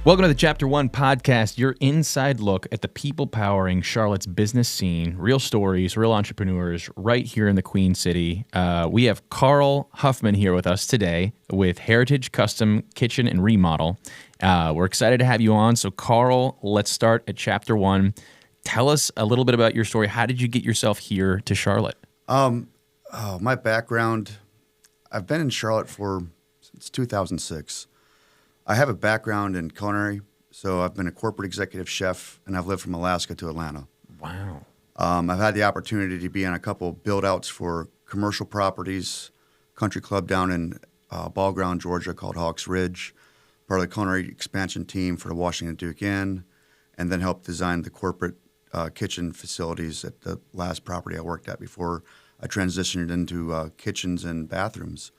Welcome to the Chapter 1 podcast, your inside look at the people powering Charlotte's business scene, real stories, real entrepreneurs right here in the Queen City. We have Karl Hoffmann here with us today with Heritage Custom Kitchen and Remodel. We're excited to have you on. So Karl, let's start at Chapter 1. Tell us a little bit about your story. How did you get yourself here to Charlotte? My background, I've been in Charlotte since 2006. I have a background in culinary, so I've been a corporate executive chef, and I've lived from Alaska to Atlanta. Wow. I've had the opportunity to be on a couple build-outs for commercial properties, country club down in Ball Ground, Georgia, called Hawks Ridge, part of the culinary expansion team for the Washington Duke Inn, and then helped design the corporate kitchen facilities at the last property I worked at before I transitioned into kitchens and bathrooms.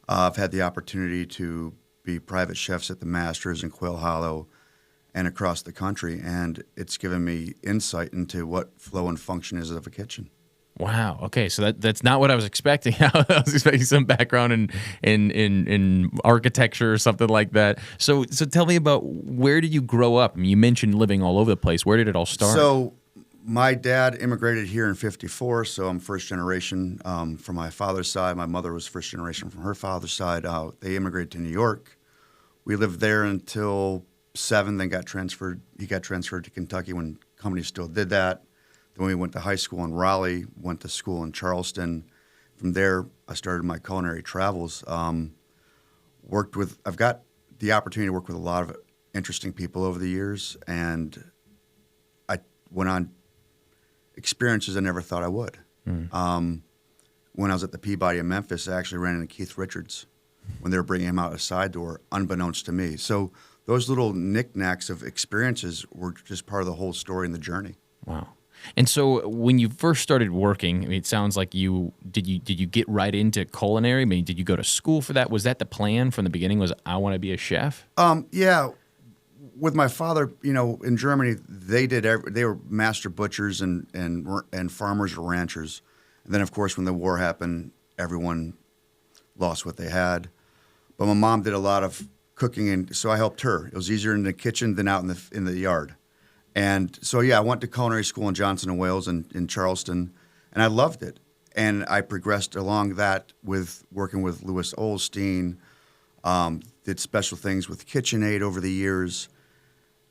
I've had the opportunity to be private chefs at the Masters in Quail Hollow and across the country, and it's given me insight into what flow and function is of a kitchen. Wow. Okay, so that's not what I was expecting. I was expecting some background in architecture or something like that. So tell me about, where did you grow up? I mean, you mentioned living all over the place. Where did it all start? So my dad immigrated here in '54, so I'm first generation from my father's side. My mother was first generation from her father's side. They immigrated to New York. We lived there until 7, then got transferred. He got transferred to Kentucky when companies still did that. Then we went to high school in Raleigh, went to school in Charleston. From there, I started my culinary travels. I've got the opportunity to work with a lot of interesting people over the years, and I went on experiences I never thought I would. When I was at the Peabody in Memphis, I actually ran into Keith Richards when they were bringing him out a side door, unbeknownst to me. So those little knickknacks of experiences were just part of the whole story and the journey. Wow. And so when you first started working, I mean, it sounds like did you get right into culinary? I mean, did you go to school for that? Was that the plan from the beginning? Was I want to be a chef? Yeah. With my father, in Germany, they were master butchers and farmers or ranchers. And then, of course, when the war happened, everyone lost what they had. But my mom did a lot of cooking, and so I helped her. It was easier in the kitchen than out in the yard. And so, I went to culinary school in Johnson & Wales in Charleston, and I loved it. And I progressed along that with working with Louis Olstein, did special things with KitchenAid over the years.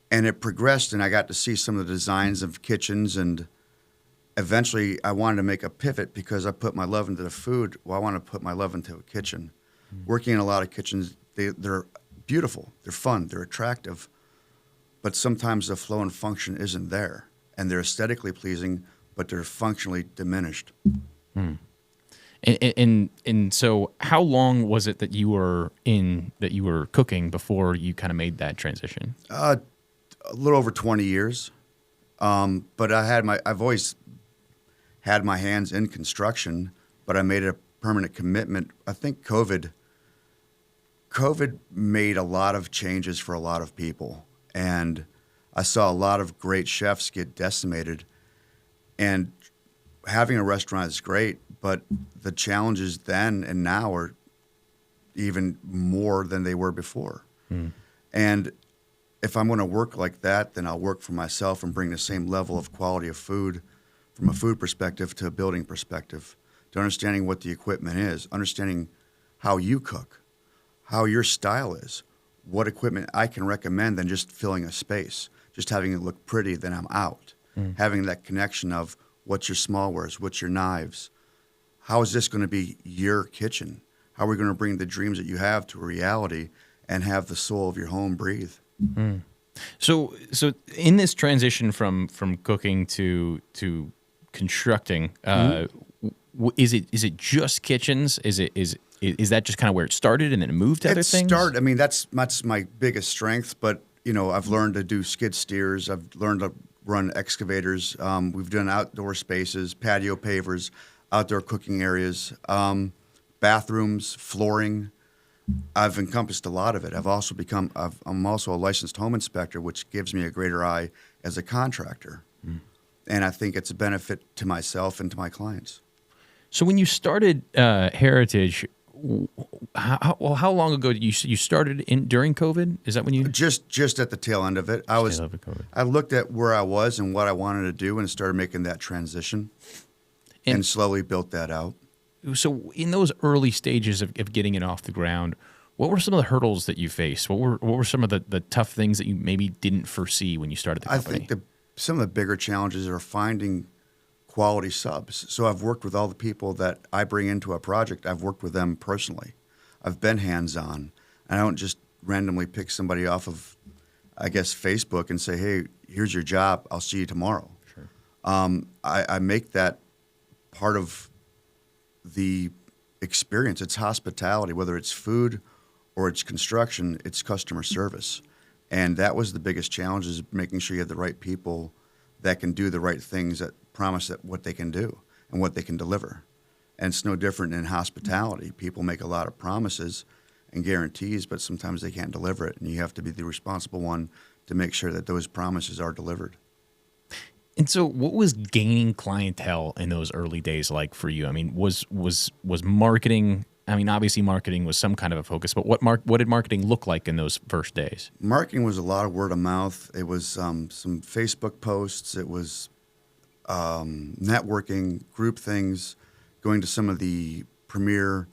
And it progressed, and I got to see some of the designs of kitchens, and eventually I wanted to make a pivot because I put my love into the food. Well, I want to put my love into a kitchen. Working in a lot of kitchens, they're beautiful, they're fun, they're attractive, but sometimes the flow and function isn't there, and they're aesthetically pleasing, but they're functionally diminished. And so, how long was it that you were cooking before you kind of made that transition? A little over 20 years, but I've always had my hands in construction, but I made it a permanent commitment. I think COVID made a lot of changes for a lot of people, and I saw a lot of great chefs get decimated. And having a restaurant is great, but the challenges then and now are even more than they were before. And if I'm going to work like that, then I'll work for myself and bring the same level of quality of food from a food perspective to a building perspective, to understanding what the equipment is, understanding how you cook, how your style is, what equipment I can recommend than just filling a space, just having it look pretty, then I'm out. Having that connection of what's your smallwares, what's your knives, how is this going to be your kitchen? How are we going to bring the dreams that you have to a reality and have the soul of your home breathe? So in this transition from cooking to constructing, is it just kitchens? Is that just kind of where it started and then it moved to other things? I mean, that's my biggest strength, but I've learned to do skid steers. I've learned to run excavators. We've done outdoor spaces, patio pavers, outdoor cooking areas, bathrooms, flooring. I've encompassed a lot of it. I'm also a licensed home inspector, which gives me a greater eye as a contractor. And I think it's a benefit to myself and to my clients. So when you started Heritage, How long ago did you started during COVID? Is that when you Just at the tail end of it, COVID? I looked at where I was and what I wanted to do, and started making that transition, and slowly built that out. So in those early stages of getting it off the ground, what were some of the hurdles that you faced? What were some of the tough things that you maybe didn't foresee when you started the company? I think some of the bigger challenges are finding quality subs. So I've worked with all the people that I bring into a project. I've worked with them personally. I've been hands-on. And I don't just randomly pick somebody off of, I guess, Facebook and say, hey, here's your job. I'll see you tomorrow. Sure. I make that part of the experience. It's hospitality, whether it's food or it's construction, it's customer service. And that was the biggest challenge, is making sure you have the right people that can do the right things, that promise that what they can do and what they can deliver. And it's no different in hospitality. People make a lot of promises and guarantees, but sometimes they can't deliver it. And you have to be the responsible one to make sure that those promises are delivered. And so what was gaining clientele in those early days like for you? I mean, was marketing, I mean, obviously marketing was some kind of a focus, but what did marketing look like in those first days? Marketing was a lot of word of mouth. It was some Facebook posts. It was networking, group things, going to some of the premier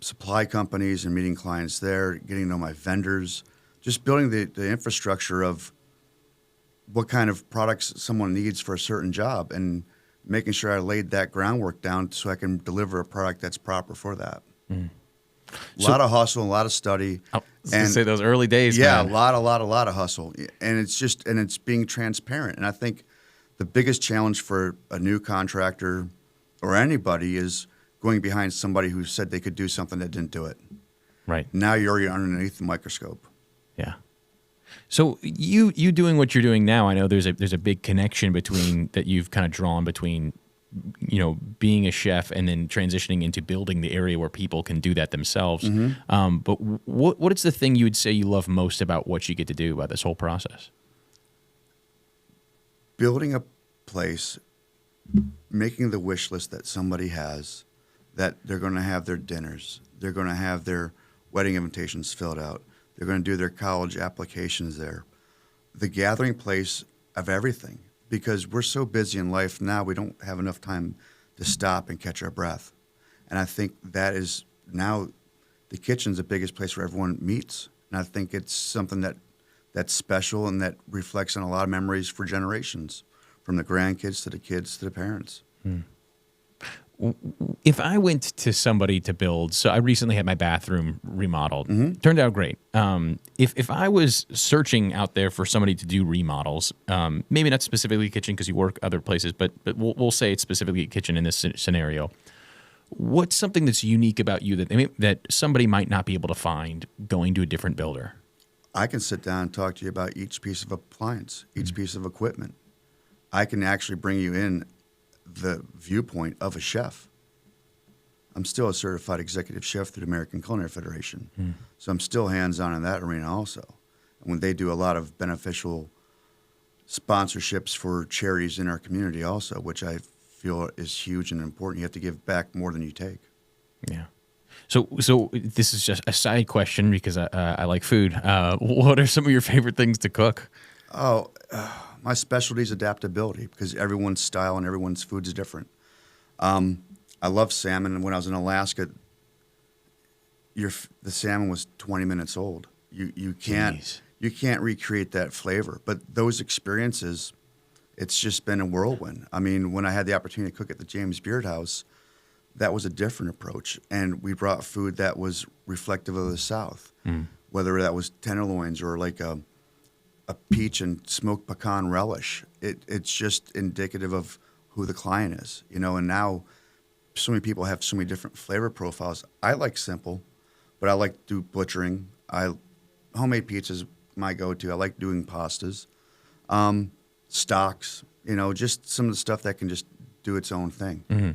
supply companies and meeting clients there, getting to know my vendors, just building the infrastructure of what kind of products someone needs for a certain job, and making sure I laid that groundwork down so I can deliver a product that's proper for that. Mm. A lot of hustle, a lot of study. I was going to say those early days, yeah, man. a lot of hustle. And it's being transparent. And I think the biggest challenge for a new contractor or anybody is going behind somebody who said they could do something that didn't do it. Right. Now you're underneath the microscope. Yeah. So you doing what you're doing now, I know there's a big connection between that you've kind of drawn between, you know, being a chef and then transitioning into building the area where people can do that themselves. Mm-hmm. But what is the thing you would say you love most about what you get to do about this whole process? Building a place, making the wish list that somebody has, that they're going to have their dinners, they're going to have their wedding invitations filled out, they're going to do their college applications there. The gathering place of everything, because we're so busy in life now, we don't have enough time to stop and catch our breath. And I think that is now the kitchen's the biggest place where everyone meets. And I think it's something that's special and that reflects on a lot of memories for generations, from the grandkids to the kids to the parents. Hmm. If I went to somebody to build, so I recently had my bathroom remodeled. Mm-hmm. Turned out great. If I was searching out there for somebody to do remodels, maybe not specifically kitchen because you work other places, but we'll say it's specifically a kitchen in this scenario. What's something that's unique about you that somebody might not be able to find going to a different builder? I can sit down and talk to you about each piece of appliance, each piece of equipment. I can actually bring you in the viewpoint of a chef. I'm still a certified executive chef through the American Culinary Federation. Mm. So I'm still hands-on in that arena also. And when they do a lot of beneficial sponsorships for charities in our community also, which I feel is huge and important. You have to give back more than you take. Yeah. So this is just a side question because I like food. What are some of your favorite things to cook? My specialty is adaptability, because everyone's style and everyone's food is different. I love salmon, and when I was in Alaska, the salmon was 20 minutes old. You can't recreate that flavor. But those experiences, it's just been a whirlwind. I mean, when I had the opportunity to cook at the James Beard House, that was a different approach, and we brought food that was reflective of the South, whether that was tenderloins or like a peach and smoked pecan relish. It's just indicative of who the client is, you know. And now, so many people have so many different flavor profiles. I like simple, but I like to do butchering. Homemade pizza is my go-to. I like doing pastas, stocks. You know, just some of the stuff that can just do its own thing. Mm-hmm.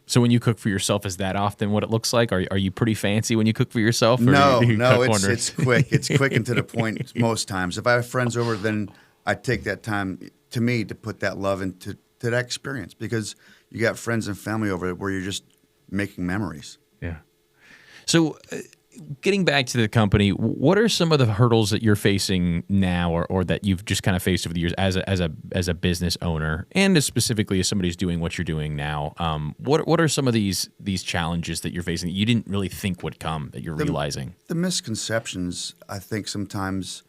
So when you cook for yourself, is that often what it looks like? Are you pretty fancy when you cook for yourself? Or no, it's quick. It's quick and to the point most times. If I have friends over, then I take that time to put that love into that experience, because you got friends and family over where you're just making memories. Yeah. So, getting back to the company, what are some of the hurdles that you're facing now, or that you've just kind of faced over the years as a business owner, and as specifically as somebody who's doing what you're doing now? What are some of these challenges that you're facing that you didn't really think would come that you're realizing? The misconceptions, I think, sometimes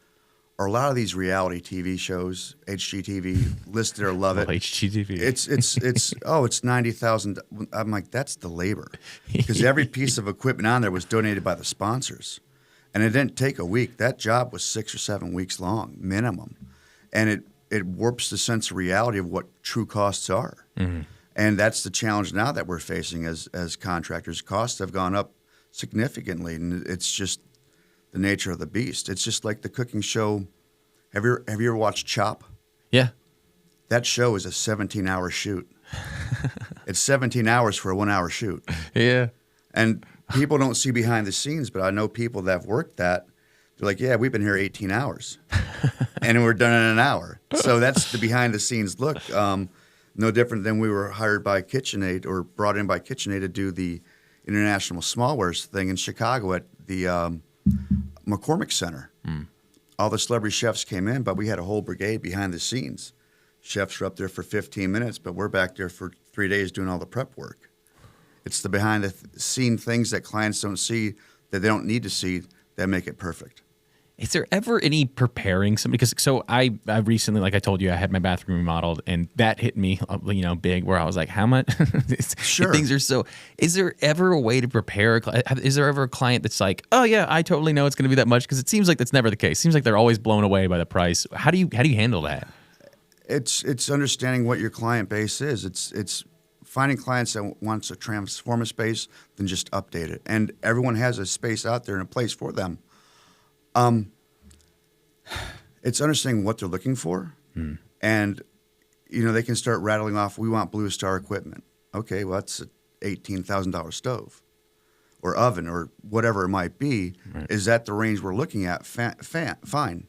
are a lot of these reality TV shows, HGTV, listed or love it. HGTV. It's 90,000. I'm like, that's the labor, because every piece of equipment on there was donated by the sponsors, and it didn't take a week. That job was 6 or 7 weeks long minimum, and it warps the sense of reality of what true costs are, and that's the challenge now that we're facing as contractors. Costs have gone up significantly, and it's just the nature of the beast. It's just like the cooking show. Have you ever watched Chop? Yeah. That show is a 17-hour shoot. It's 17 hours for a 1-hour shoot. Yeah. And people don't see behind the scenes, but I know people that have worked that. They're like, yeah, we've been here 18 hours. And we're done in an hour. So that's the behind the scenes look. No different than we were hired by KitchenAid or brought in by KitchenAid to do the International Smallwares thing in Chicago at the McCormick Center. All the celebrity chefs came in, but we had a whole brigade behind the scenes. Chefs were up there for 15 minutes, but we're back there for 3 days doing all the prep work. It's the behind the scene things that clients don't see, that they don't need to see, that make it perfect. Is there ever any preparing somebody? Because I recently, like I told you, I had my bathroom remodeled, and that hit me, big. Where I was like, how much? Sure. Things are so. Is there ever a way to prepare? Is there ever a client that's like, oh yeah, I totally know it's going to be that much? Because it seems like that's never the case. It seems like they're always blown away by the price. How do you handle that? It's understanding what your client base is. It's finding clients that wants to transform a space, then just update it. And everyone has a space out there and a place for them. It's understanding what they're looking for, and they can start rattling off. We want Blue Star equipment. Okay, well that's an $18,000 stove, or oven, or whatever it might be. Right. Is that the range we're looking at? Fine,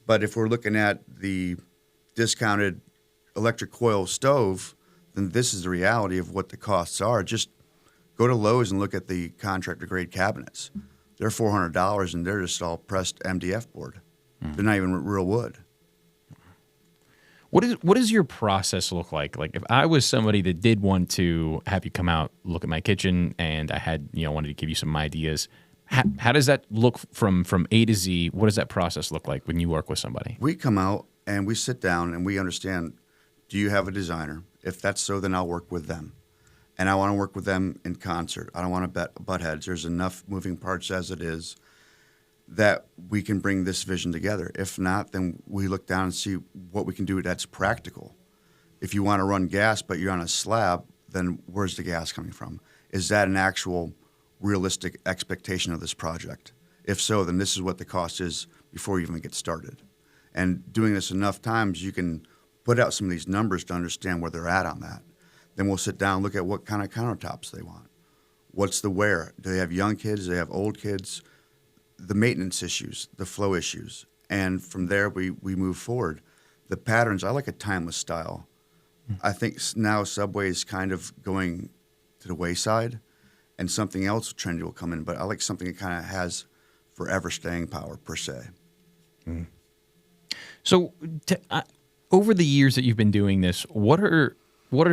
but if we're looking at the discounted electric coil stove, then this is the reality of what the costs are. Just go to Lowe's and look at the contractor grade cabinets. They're $400, and they're just all pressed MDF board. They're not even real wood. What does your process look like? Like if I was somebody that did want to have you come out, look at my kitchen, and I had wanted to give you some ideas, how does that look from A to Z? What does that process look like when you work with somebody? We come out and we sit down and we understand, do you have a designer? If that's so, then I'll work with them. And I want to work with them in concert. I don't want to butt heads. There's enough moving parts as it is that we can bring this vision together. If not, then we look down and see what we can do that's practical. If you want to run gas but you're on a slab, then where's the gas coming from? Is that an actual realistic expectation of this project? If so, then this is what the cost is before you even get started. And doing this enough times, you can put out some of these numbers to understand where they're at on that. Then we'll sit down and look at what kind of countertops they want. What's the wear? Do they have young kids? Do they have old kids? The maintenance issues, the flow issues. And from there, we move forward. The patterns, I like a timeless style. I think now Subway is kind of going to the wayside, and something else trendy will come in. But I like something that kind of has forever staying power, per se. So over the years that you've been doing this, what are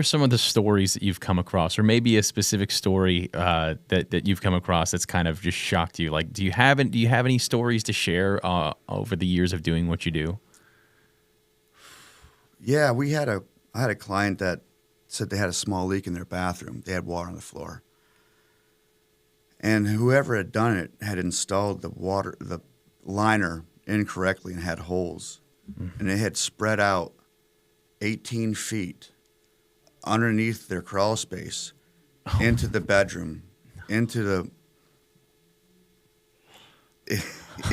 some of the stories that you've come across, or maybe a specific story that you've come across that's kind of just shocked you? Like, do you have any stories to share over the years of doing what you do? Yeah, I had a client that said they had a small leak in their bathroom. They had water on the floor, and whoever had done it had installed the liner incorrectly and had holes, and it had spread out 18 feet underneath their crawl space, into the bedroom, into the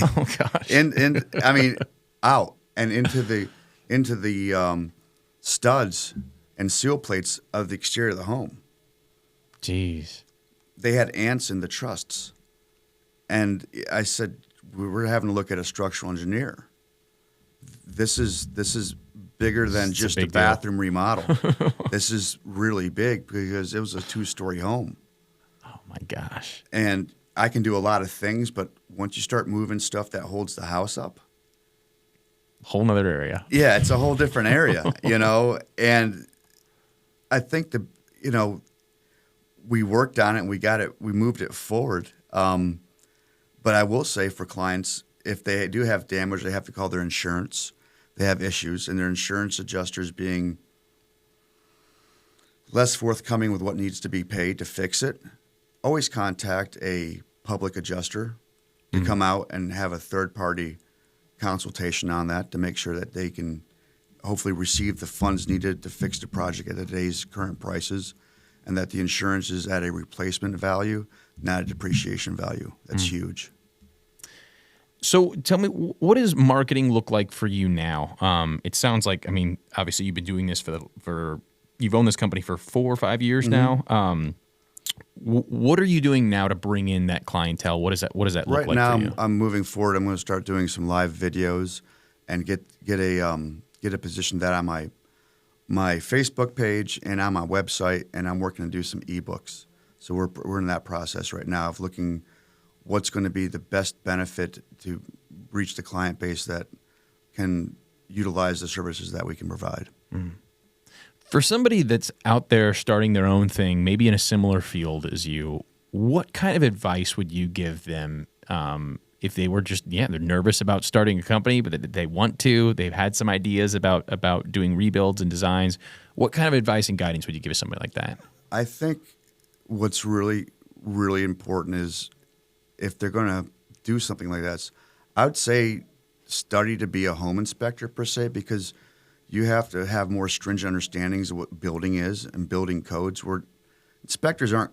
oh gosh, out and into the studs and seal plates of the exterior of the home. Jeez. They had ants in the trusses, and I said, we're having to look at a structural engineer. This is bigger than just a bathroom remodel. This is really big because it was a 2-story home. Oh my gosh. And I can do a lot of things, but once you start moving stuff that holds the house up, Whole nother area. yeah, it's a whole different area, and I think we worked on it and we moved it forward. But I will say for clients, if they do have damage, they have to call their insurance. They have issues, and their insurance adjusters being less forthcoming with what needs to be paid to fix it. Always contact a public adjuster to come out and have a third-party consultation on that to make sure that they can hopefully receive the funds needed to fix the project at today's current prices, and that the insurance is at a replacement value, not a depreciation value. That's huge. So tell me, what does marketing look like for you now? It sounds like, obviously you've been doing this you've owned this company for 4 or 5 years now. What are you doing now to bring in that clientele? What does that look like right now, for you? I'm moving forward. I'm going to start doing some live videos and get a position that on my Facebook page and on my website, and I'm working to do some ebooks. So we're in that process right now of looking what's going to be the best benefit to reach the client base that can utilize the services that we can provide. For somebody that's out there starting their own thing, maybe in a similar field as you, what kind of advice would you give them if they were they're nervous about starting a company, but they want to, they've had some ideas about doing rebuilds and designs? What kind of advice and guidance would you give somebody like that? I think what's really, really important is if they're going to do something like that, I would say study to be a home inspector per se, because you have to have more stringent understandings of what building is and building codes. Inspectors aren't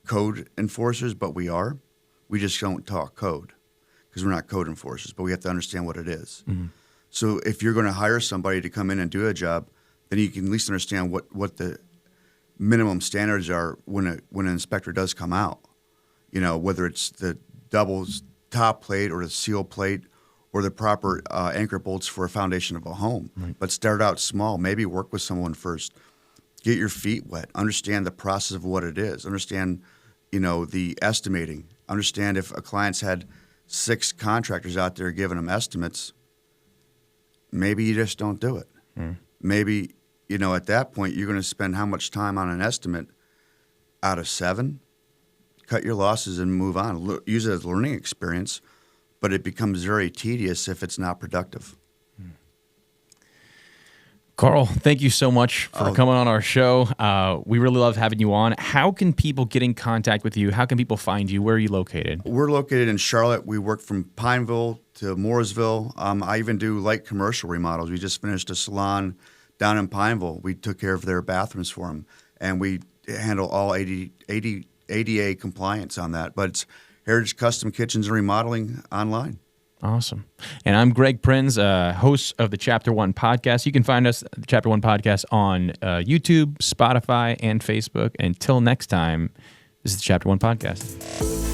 code enforcers, but we are. We just don't talk code because we're not code enforcers, but we have to understand what it is. So if you're going to hire somebody to come in and do a job, then you can at least understand what the minimum standards are when an inspector does come out. Whether it's the double top plate or the seal plate or the proper anchor bolts for a foundation of a home. Right. But start out small. Maybe work with someone first. Get your feet wet. Understand the process of what it is. Understand, the estimating. Understand if a client's had 6 contractors out there giving them estimates, maybe you just don't do it. Maybe, at that point, you're going to spend how much time on an estimate out of 7? Cut your losses and move on. Use it as a learning experience, but it becomes very tedious if it's not productive. Karl, thank you so much for coming on our show. We really love having you on. How can people get in contact with you? How can people find you? Where are you located? We're located in Charlotte. We work from Pineville to Mooresville. I even do light commercial remodels. We just finished a salon down in Pineville. We took care of their bathrooms for them, and we handle all ADA compliance on that. But it's Heritage Custom Kitchens and Remodeling online. Awesome. And I'm Greg Prinz, host of the Chapter 1 podcast. You can find us, the Chapter 1 podcast, on YouTube, Spotify, and Facebook. Until next time, this is the Chapter 1 podcast.